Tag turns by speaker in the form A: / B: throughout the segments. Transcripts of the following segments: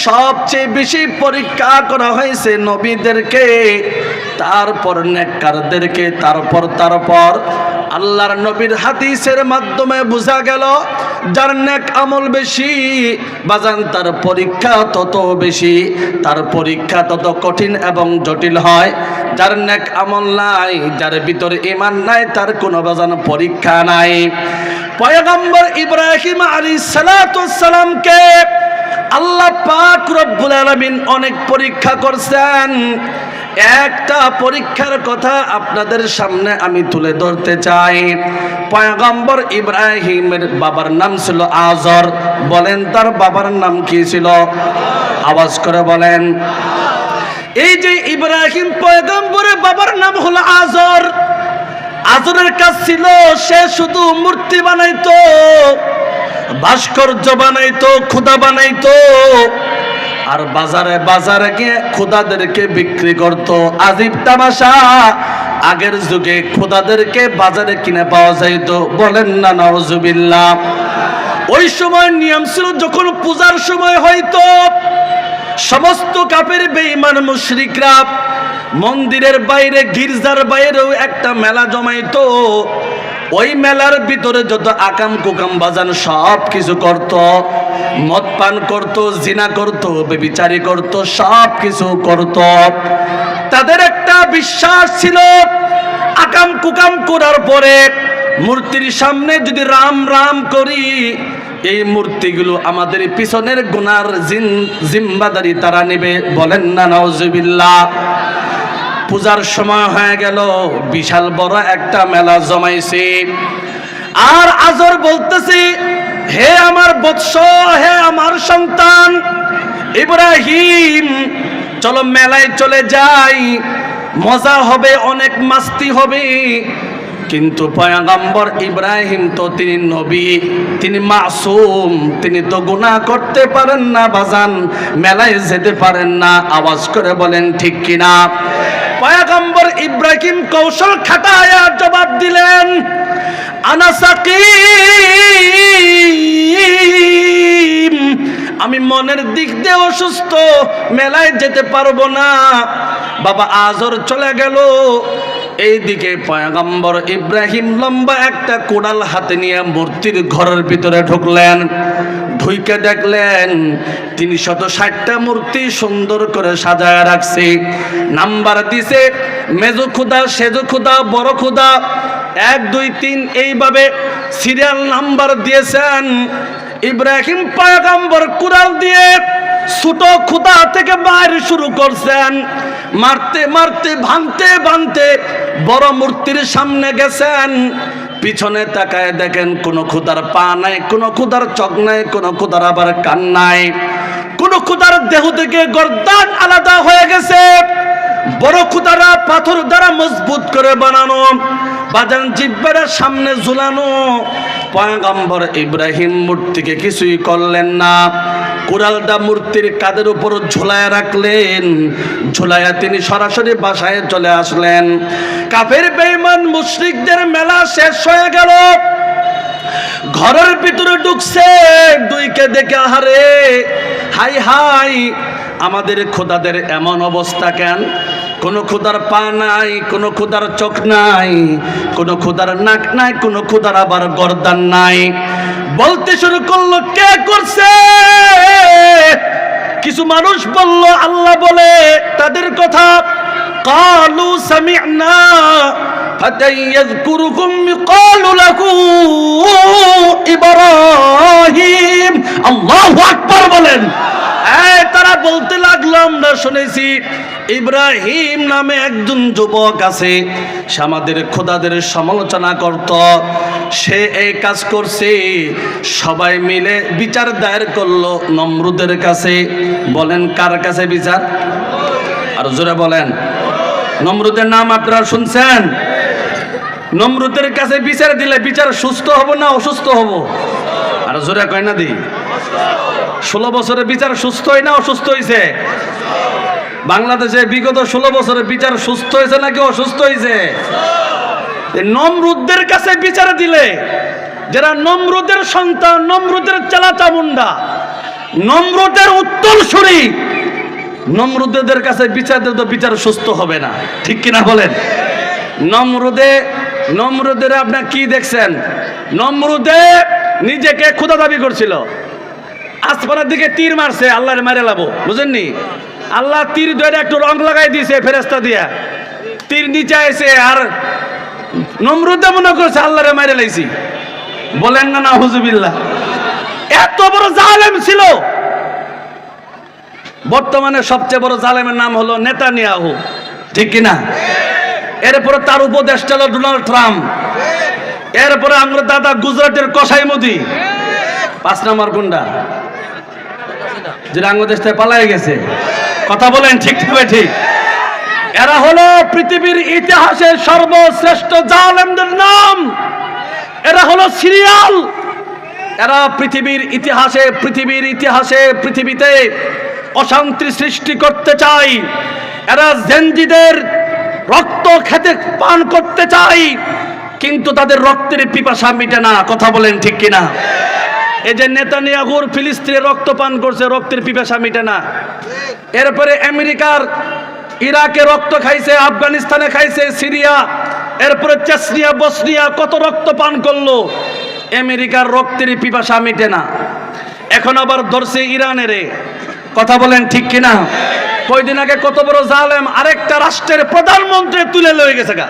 A: সবচেয়ে বেশি পরীক্ষা করা হয়েছে নবীদেরকে, তারপর নেককারদেরকে, তারপর আল্লাহর নবীর হাদিসের মাধ্যমে বোঝা গেল যার নেক আমল বেশি বাজান তার পরীক্ষা তত বেশি, তার পরীক্ষা তত কঠিন এবং জটিল হয়। যার নেক আমল নাই, যার ভিতরে ঈমান নাই, তার কোনো বাজান পরীক্ষা নাই। পয়গম্বর ইব্রাহিম আলাইহিস সালাতু ওয়াস সালামকে আল্লাহ পাক রব্বুল আলামিন অনেক পরীক্ষা করছেন। একটা পরীক্ষার কথা আপনাদের সামনে আমি তুলে ধরতে চাই। পয়গম্বর ইব্রাহিমের বাবার নাম ছিল আজর। বলেন তার বাবার নাম কি ছিল? আওয়াজ করে বলেন। এই যে ইব্রাহিম পয়গম্বরের বাবার নাম হলো আজর। আজরের কাজ ছিল সে শুধু মূর্তি বানাইতো, ভাস্কর্য বানাইতো, খোদা বানাইতো, আর বাজারে গিয়ে খোদাদেরকে বিক্রি করত। আজীব তামাশা, আগের যুগে খোদাদেরকে বাজারে কিনে পাওয়া যাইত। বলেন না নাউজুবিল্লাহ। ওই সময় নিয়ম ছিল যখন পূজার সময় হয়তো সমস্ত কাফের বেঈমান মুশরিকরা মন্দিরের বাইরে, গির্জার বাইরেও একটা মেলা জমাইতো। ওই মেলার ভিতরে যত আকাম কুকাম বাজান সব কিছু করত, মদ পান করত, জিনা করত, ব্যভিচারী করত, সব কিছু করত। তাদের একটা বিশ্বাস ছিল আকাম কুকাম করার পরে মূর্তির সামনে যদি রাম রাম করি, এই মূর্তিগুলো আমাদের পিছনের গুনার জিম্মাদারি তারা নেবে। বলেন না নাউজুবিল্লাহ। পূজার সময় হয়ে গেল, বিশাল বড় একটা মেলা জমাইছে। আর আজর বলতেছে, হে আমার বৎস, হে আমার সন্তান ইব্রাহিম, চলো মেলায় চলে যাই, মজা হবে, অনেক মাস্তি হবে। কিন্তু পয়গম্বর ইব্রাহিম তো তিনি নবী, তিনি মাসুম, তিনি তো গুনাহ করতে পারেন না বাজান, মেলায় যেতে পারেন না। আওয়াজ করে বলেন ঠিক কিনা? পয়গম্বর ইব্রাহিম কৌশল খাটায়া জবাব দিলেন, আনা সাকিম, আমি মনের দিক দিয়ে অসুস্থ, মেলায় যেতে পারবো না। বাবা আজর চলে গেল। এইদিকে পয়গম্বর ইব্রাহিম লম্বা একটা কোদাল হাতে নিয়ে মূর্তির ঘরের ভিতরে ঢুকলেন। ঢুকে দেখলেন ৩৬০টা মূর্তি সুন্দর করে সাজায় রাখছে, নাম্বার দিছে, মেজো খুদা, সেজো খুদা, বড় খুদা, ১ ২ ৩ এইভাবে সিরিয়াল নাম্বার দিয়েছেন। ইব্রাহিম পয়গম্বর কুড়াল দিয়ে ছোট খুদা থেকে বাইরে শুরু করছেন, মারতে মারতে, ভাঙতে ভাঙতে বড় মূর্তির সামনে গেছেন। পিছনে তাকায় দেখেন কোন খুদার পা নাই, কোন খুদার চোখ নাই, কোন খুদার আবার কান নাই, কোন খুদার দেহ থেকে গর্দান আলাদা হয়ে গেছে। বড় খুদারা পাথর দ্বারা মজবুত করে বানানো, বাজান জিহ্বার সামনে ঝুলানো। পয়গম্বর ইব্রাহিম মূর্তিকে কিছুই করলেন না, কুড়ালটা মূর্তির কাঁধের উপর ঝুলায় রাখলেন। ঝুলাইয়া তিনি সরাসরি বাসায় চলে আসলেন। কাফের বেঈমান মুশরিকদের মেলা শেষ হয়ে গেল। ঘরের ভিতরে ঢুকছে, দুইকে দেখে আহারে হাই হাই, আমাদের খোদাদের এমন অবস্থা কেন? কোন খোদার পা নাই, কোন খোদার চোখ নাই, কোন খোদার নাক নাই, কোন খোদার আবার গর্দান নাই। বলতে শুরু করলো কে করছে? কিছু মানুষ বলল আল্লাহ বলে তাদের কথা। কালু সামি'না ফাতান ইয়াযকুরুকুম ইকালু লাহু ইব্রাহিম। আল্লাহু আকবার বলেন। তারা বলতে লাগলো আমরা শুনেছি ইব্রাহিম নামে একজন যুবক আছে, সে আমাদের খোদাদের সমালোচনা করত, সে এই কাজ করছে। সবাই মিলে বিচার দায়ের করলো নমরুদের কাছে। বলেন কার কাছে বিচার? আর জোরে বলেন। নমরুদের নাম আপনারা শুনছেন? নমরুদের কাছে বিচার দিলে বিচার সুস্থ হব না অসুস্থ হব? আর জোরে কয় না দি? 16 বছরের বিচার সুস্থ হয় না অসুস্থ হয়েছে? বাংলাদেশে বিগত 16 বছরের বিচার সুস্থ হয়েছে নাকি অসুস্থ হয়েছে? নমরুদের কাছে বিচার দিলে, যারা নমরুদের সন্তান, নমরুদের চালাচামুন্ডা, নমরুদের উত্তরসূরি, বলি, নমরুদের কাছে বিচার দিলে তো বিচার সুস্থ হবে না, ঠিক কিনা বলেন? নমরুদের আপনার কি দেখছেন? নমরুদে নিজেকে খোদা দাবি করছিল, আসমানের দিকে তীর মারছে, আল্লাহর মারে লাবো, বুঝেননি? আল্লাহ তীর ধরে একটু রং লাগাই দিয়েছে ফেরেস্তা দিয়া, তীর নিচে এসে আর নমরুদে মনে করছে আল্লাহরে মারে লাইছি। বলেন না নাউজুবিল্লাহ। এত বড় জালেম ছিল। বর্তমানে সবচেয়ে বড় জালেমের নাম হলো নেতানিয়াহু, ঠিক কিনা? এরপরে তার উপদেষ্টা হলো ডোনাল্ড ট্রাম্প। এরপরে আমরা দাদা গুজরাটের কসাই মোদি। 5 নম্বর কোনটা? যেটা আঙ্গ দেশটায় পালাই গেছে। কথা বলেন ঠিক হবে ঠিক? এরা হলো পৃথিবীর ইতিহাসের সর্বশ্রেষ্ঠ জালেমদের নাম। এরা হলো সিরিয়াল। এরা পৃথিবীর ইতিহাসে পৃথিবীতে অশান্তি সৃষ্টি করতে চায়। এরা জেনজিদের রক্ত খেতে পান করতে চায়, কিন্তু তাদের রক্তের পিপাসা মিটে না। কথা বলেন ঠিক কিনা? এই যে নেতানিয়াহুর ফিলিস্তিনের রক্ত পান করছে, রক্তের পিপাসা মিটে না। এরপরে আমেরিকার ইরাকে রক্ত খাইছে, আফগানিস্তানে খাইছে, সিরিয়া, এরপরে চেচনিয়া, বসনিয়া, কত রক্ত পান করলো, আমেরিকার রক্তের পিপাসা মিটে না। এখন আবার ধরছে ইরানের। কথা বলেন ঠিক কিনা? কয়দিন আগে কত বড় জালেম আরেকটা রাষ্ট্রের প্রধানমন্ত্রী তুলে লয়ে গেছে গা।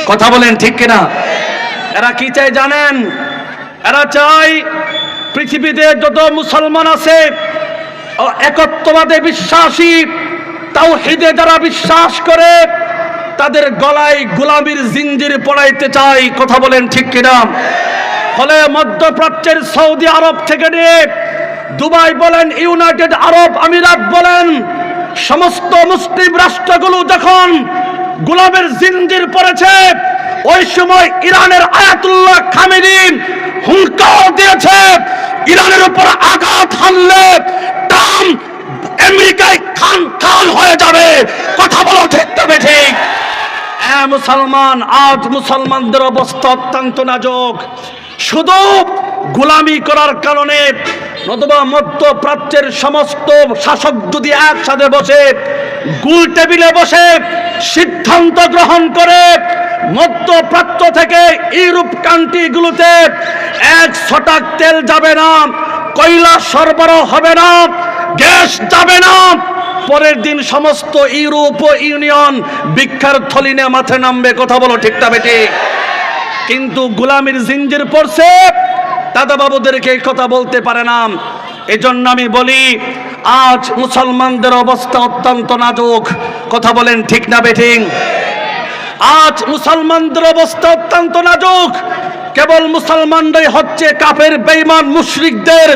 A: কথা বলেন ঠিক কিনা? এরা কি চাই জানেন? এরা চাই পৃথিবীতে যত মুসলমান আছে একত্ববাদে বিশ্বাসী, তাওহীদে যারা বিশ্বাস করে, তাদের গলায় গোলামির জিঞ্জির পড়াইতে চাই। কথা বলেন ঠিক কিনা? ফলে মধ্যপ্রাচ্যের সৌদি আরব থেকে নিয়ে দুবাই বলেন, ইউনাইটেড আরব আমিরাত বলেন, সমস্ত মুসলিম রাষ্ট্রগুলো যখন গোলামের জিঞ্জির পড়েছে, ওই সময় ইরানের আয়াতুল্লাহ খামেনি হুঙ্কার দিয়েছে, ইরানের উপর আঘাত হানলে ট্রাম্প আমেরিকায় খান খান হয়ে যাবে। কথা বলো ঠিক তবে ঠিক? মুসলমান, আজ মুসলমানদের অবস্থা অত্যন্ত নাজুক। শুধু গোলামি করার কারণে, নতুবা মধ্যপ্রাচ্যের সমস্ত শাসক যদি একসাথে বসে গোল টেবিলে বসে সিদ্ধান্ত গ্রহণ করে, মধ্যপ্রাচ্য থেকে ইউরোপ কান্ট্রিগুলোতে 1 ছটাক তেল যাবে না, কয়লা সরবরাহ হবে না, গ্যাস যাবে না, পরের দিন সমস্ত ইউরোপ ইউনিয়ন ভিক্ষার থলি নিয়ে মাঠে নামবে। কথা বলো ঠিক না বেটি? কিন্তু গোলামির জিঞ্জির পড়ছে, দাদা বাবুদেরকে এই কথা বলতে পারে না। এজন্য আমি বলি, আজ মুসলমানদের অবস্থা অত্যন্ত নাজুক। কথা বলেন ঠিক না বেঠিক? আজ মুসলমানদের অবস্থা অত্যন্ত নাজুক। কেবল মুসলমানরাই হচ্ছে কাফের বেঈমান মুশরিকদের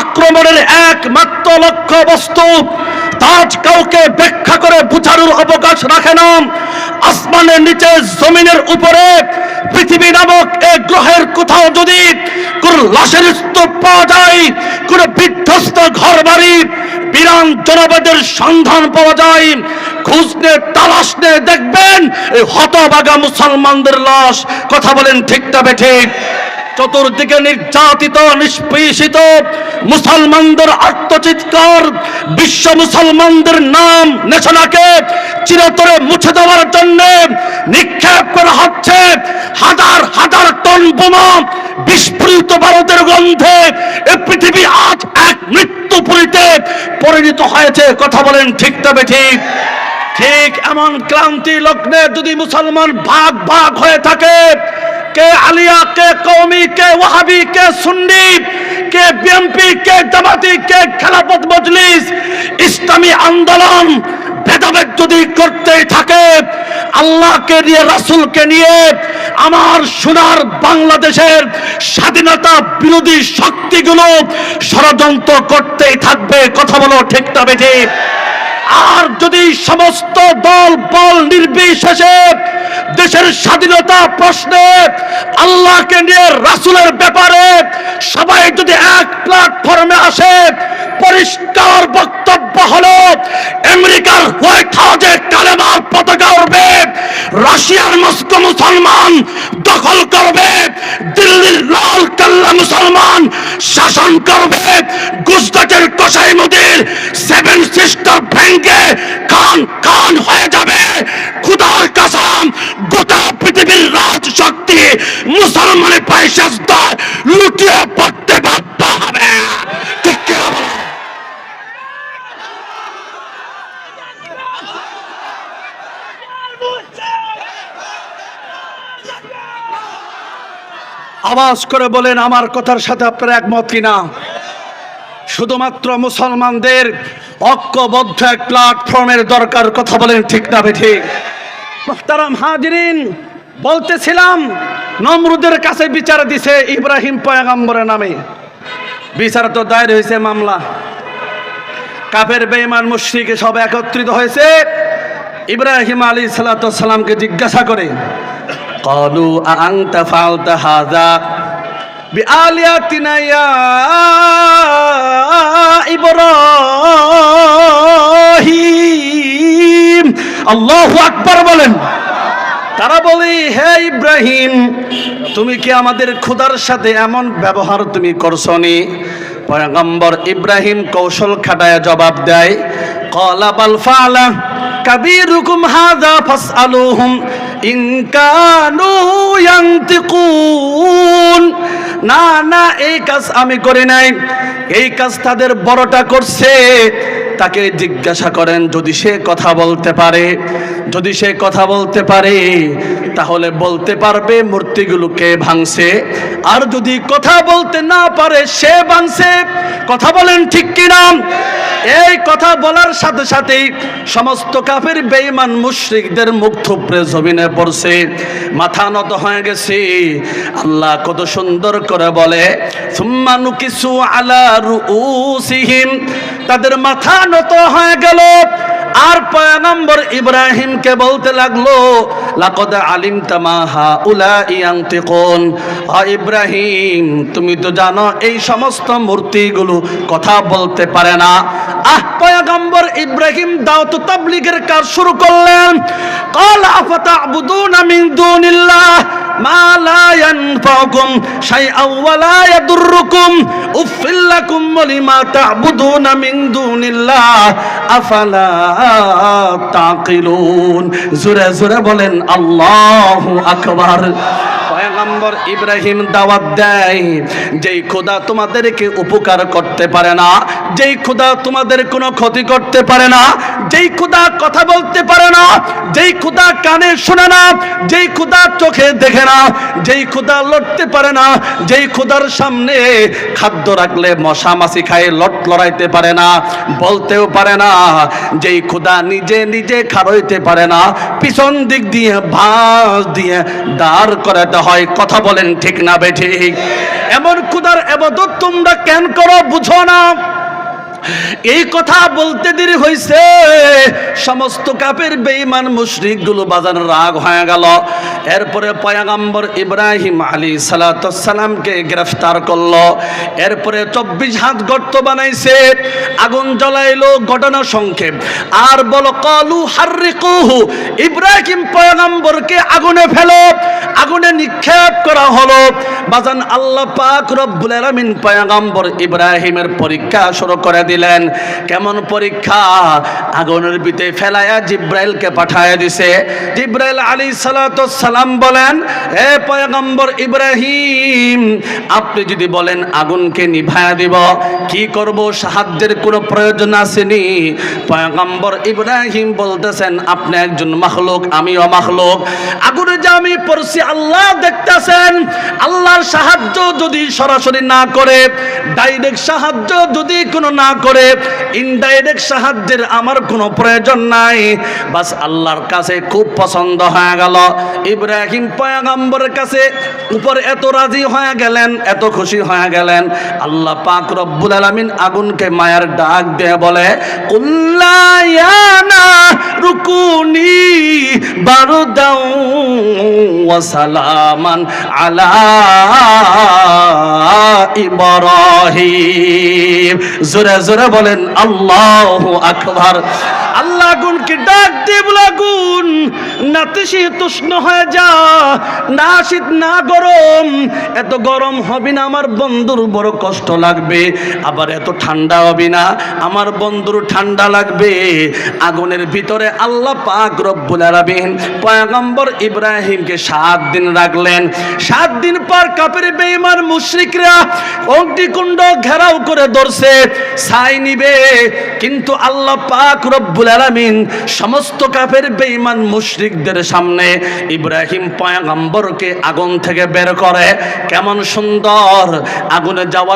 A: আক্রমণের একমাত্র লক্ষ্য বস্তু। আজ কাউকে ব্যাখ্যা করে বুঝানোর অবকাশ রাখে না। আসমানের নিচে, জমিনের উপরে, পৃথিবী নামক এক গ্রহের কোথাও যদি কোন লাশের স্তূপ পাওয়া যায়, কোন বিধ্বস্ত ঘর বাড়ি, বিরান জনপদের সন্ধান পাওয়া যায়, খোঁজ নিয়ে তালাশ নিয়ে দেখবেন এই হতভাগা মুসলমানদের লাশ। কথা বলেন ঠিক না বেঠিক? চতুর্দিকে নির্যাতিত, নিষ্পেষিত মুসলমানদের আত্মচিৎকার, বিশ্ব মুসলমানদের নাম নেশানাকে চিরতরে মুছে দেওয়ার জন্য নিক্ষেপ করা হচ্ছে হাজার হাজার টন বোমা। বিস্ফোরিত ভারতের গন্ধে এ পৃথিবী আজ এক মৃত্যুপুরীতে পরিণত হয়েছে। কথা বলেন ঠিক তবে ঠিক? ঠিক এমন ক্রান্তি লগ্নে যদি মুসলমান ভাগ ভাগ হয়ে থাকে, কে আলিয়া, কে কওমি, কে ওয়াহাবি, কে সুন্নি, কে বিএনপি, কে জামাতি, কে খেলাফত মজলিস, ইসলামী আন্দোলন ভেদাভেদ যদি করতেই থাকে, আল্লাহকে নিয়ে, রাসূলকে নিয়ে, আমার সোনার বাংলাদেশের স্বাধীনতা বিরোধী শক্তিগুলো ষড়যন্ত্র করতেই থাকবে। কথা বলো ঠিক না বেঠিক? আর যদি সমস্ত দল বল নির্বিশেষে দেশের স্বাধীনতা প্রশ্নে, আল্লাহকে নিয়ে, রাসূলের ব্যাপারে সবাই যদি এক প্ল্যাটফর্মে আসে, পরিষ্কার বক্তব্য হলো আমেরিকার হোয়াইট হাউসে কালেমার পতাকা উড়বে, রাশিয়ার মস্কো মুসলমান দখল করবে, দিল্লির লাল কেল্লা মুসলমান শাসন করবে, গুজরাটের কসাই মুদির সেভেন সিস্টার ভেঙ্গে কান কান হয়ে যাবে। খোদার কসম, গোটা পৃথিবীর রাজ শক্তি মুসলমানের পায়ে সেজদায় লুটিয়ে পড়তে বাধ্য হবে। ঠিক কি না বলো? আওয়াজ করে বলেন আমার কথার সাথে আপনারা একমত কিনা? শুধুমাত্র মুসলমানদের ঐক্যবদ্ধ এক প্ল্যাটফর্মের দরকার, কথা বলেন ঠিক না ঠিক? মুহতারাম হাজিরিন, বলতেছিলাম নমরুদের কাছে বিচার দিছে ইব্রাহিম পয়গম্বরের নামে। বিচার তো দায়ের হয়েছে, মামলা। কাফের বেঈমান মুশরিক সব একত্রিত হয়েছে ইব্রাহিম আলাইহিস সালাতু ওয়াস সালামকে জিজ্ঞাসা করে, ক্বালু আনতা ফাআলতা হাযা বিআলিয়াতিনা ইয়া ইব্রাহিম। আল্লাহু আকবার বলেন। তারা বলে, হে ইব্রাহিম, তুমি কি আমাদের খোদার সাথে এমন ব্যবহার তুমি করছনি? পয়গম্বর ইব্রাহিম কৌশল খাটায় জবাব দেয়, ক্বালা বাল ফাআলা কাবীরুকুম হাযা ফাসআলুহুম ইন কানু ইয়ানতিকুন। না না, এই কাজ আমি করি নাই, এই কাজ তাদের বড়টা করছে। তাকে জিজ্ঞাসা করেন, যদি সে কথা বলতে পারে, যদি সে কথা বলতে পারে তাহলে বলতে পারবে মূর্তিগুলোকে ভাঙছে, আর যদি কথা বলতে না পারে সে ভাঙছে। কথা বলেন ঠিক কিনা? এই কথা বলার সাথে সাথেই সমস্ত কাফের বেঈমান মুশরিকদের মুখ থুবড়ে জমিনে পড়ছে, মাথা নত হয়ে গেছে। আল্লাহ কত সুন্দর করে বলে, সুম্মা নুকিসু আলা রুউসিহিম, তাদের মাথা নত হয়ে গেল। আর পয়গম্বর ইব্রাহিমকে বলতে লাগলো, লাকাদ আলিমতা মা হাউলাই ইয়ানতিকুন। ইব্রাহিম, তুমি তো জানো এই সমস্ত মূর্তিগুলো কথা বলতে পারে না। পয়গম্বর ইব্রাহিম দাওয়াত তাবলীগের কাজ শুরু করলেন। ক্বালা আফাতা'বুদুনা মিন দুনিল্লাহ মা লা ইয়ানফাউকুম শাইআন ওয়া লা ইয়াদুররুকুম উফিল লাকুম ওয়া লিমা তা'বুদুনা মিন দুনিল্লাহ আফালা তাকিলুন। জোরে জোরে বলেন আল্লাহু আকবার। পয়গম্বর ইব্রাহিম দাওয়াত দেয়, যেই খোদা তোমাদেরকে উপকার করতে পারে না, যেই খোদা তোমাদের কোনো ক্ষতি করতে পারে না, যেই খোদা কথা বলতে পারে না, যেই খোদা কানে শোনে না, যেই খোদা চোখে দেখে না, যেই খোদা লড়তে পারে না, যেই খোদার সামনে খাদ্য রাখলে মশা মাছি খায় লড়াইতে পারে না, বলতেও পারে না, যেই খোদা নিজে নিজে খাড়াইতে পারে না, পিছন দিক দিয়ে ভাঁজ দিয়ে দাঁড় করাতে হয়। কথা বলেন ঠিক না বেঠিক? এমন খোদার ইবাদত তোমরা কেন করো, বুঝো না? এই কথা বলতে দেরি হয়েছে, সমস্ত কাফের বেঈমান মুশরিক গুলো বাজার রাগ হয়ে গেল। এরপরে পয়গম্বর ইব্রাহিম আলাইহিস সালাতু ওয়াস সালামকে গ্রেফতার করলো। এরপরে 24 হাত গর্ত বানাইছে, আগুন জ্বলাইলো। ঘটনা সংক্ষেপ আর বলো, ক্বালু হাররিকুহু, ইব্রাহিম পয়গম্বরকে আগুনে ফেলো। আগুনে নিক্ষেপ করা হলো। বাজান আল্লাহ পাক রব্বুল আলামিন পয়গম্বর ইব্রাহিমের পরীক্ষা শুরু করে দিলেন। কেমন পরীক্ষা? আগুনের ভিতরে ফেলায়া জিব্রাইলকে পাঠায় দিছে। জিব্রাইল আলাইহিস সালাতু ওয়াস সালাম বলেন, হে পয়গম্বর ইব্রাহিম, আপনি যদি বলেন আগুনকে নিভায়া দিব, কি করব? সাহায্যের কোনো প্রয়োজন আসেনি। পয়গম্বর ইব্রাহিম বলতেছেন, আপনি একজন মাখলুক, আমিও মাখলুক। আগুনে যে আমি পড়ছি আল্লাহ দেখতেছেন। আল্লাহর সাহায্য যদি সরাসরি না করে, ডাইরেক্ট সাহায্য যদি কোনো না করে, ইনডাইরেক্ট সাহায্যের আমার কোনো প্রয়োজন নাই। বাস আল্লাহর কাছে খুব পছন্দ হয়ে গেল। ইব্রাহিম পয়গম্বরের কাছে উপর এত রাজি হয়ে গেলেন, এত খুশি হয়ে গেলেন। আল্লাহ পাক রব্বুল আলামিন আগুনকে মায়ার ডাক দিয়ে বলে, কুল্লা ইয়া নারু কুনি বারদাও ওয়া সালামান আলা ইব্রাহিম। জোরে জোরে বলেন আল্লাহু আকবার। আল্লাহ আগুনকে ডাক দিয়ে বলে, আগুন নাতিশীতোষ্ণ হয়ে যা, না শীত না গরম, এত গরম হবে না, আমার বন্ধুর বড় কষ্ট লাগবে, আবার এত ঠান্ডা হবে না, আমার বন্ধুর ঠান্ডা লাগবে। আগুনের ভিতরে আল্লাহ পাক রব্বুল আলামিন পয়গম্বর ইব্রাহিমকে 7 দিন রাখলেন। 7 দিন পর কাফের বেঈমান মুশরিকরা অগ্নিকুণ্ড ঘেরাও করে ধরছে, ছাই নিবে, কিন্তু আল্লাহ পাক রব্বুল আলামিন সমস্ত কাফের বেঈমান মুশরিকদের সামনে ইব্রাহিম পয়গম্বরকে আগুন থেকে বের করে। কেমন সুন্দর আগুনে যাওয়া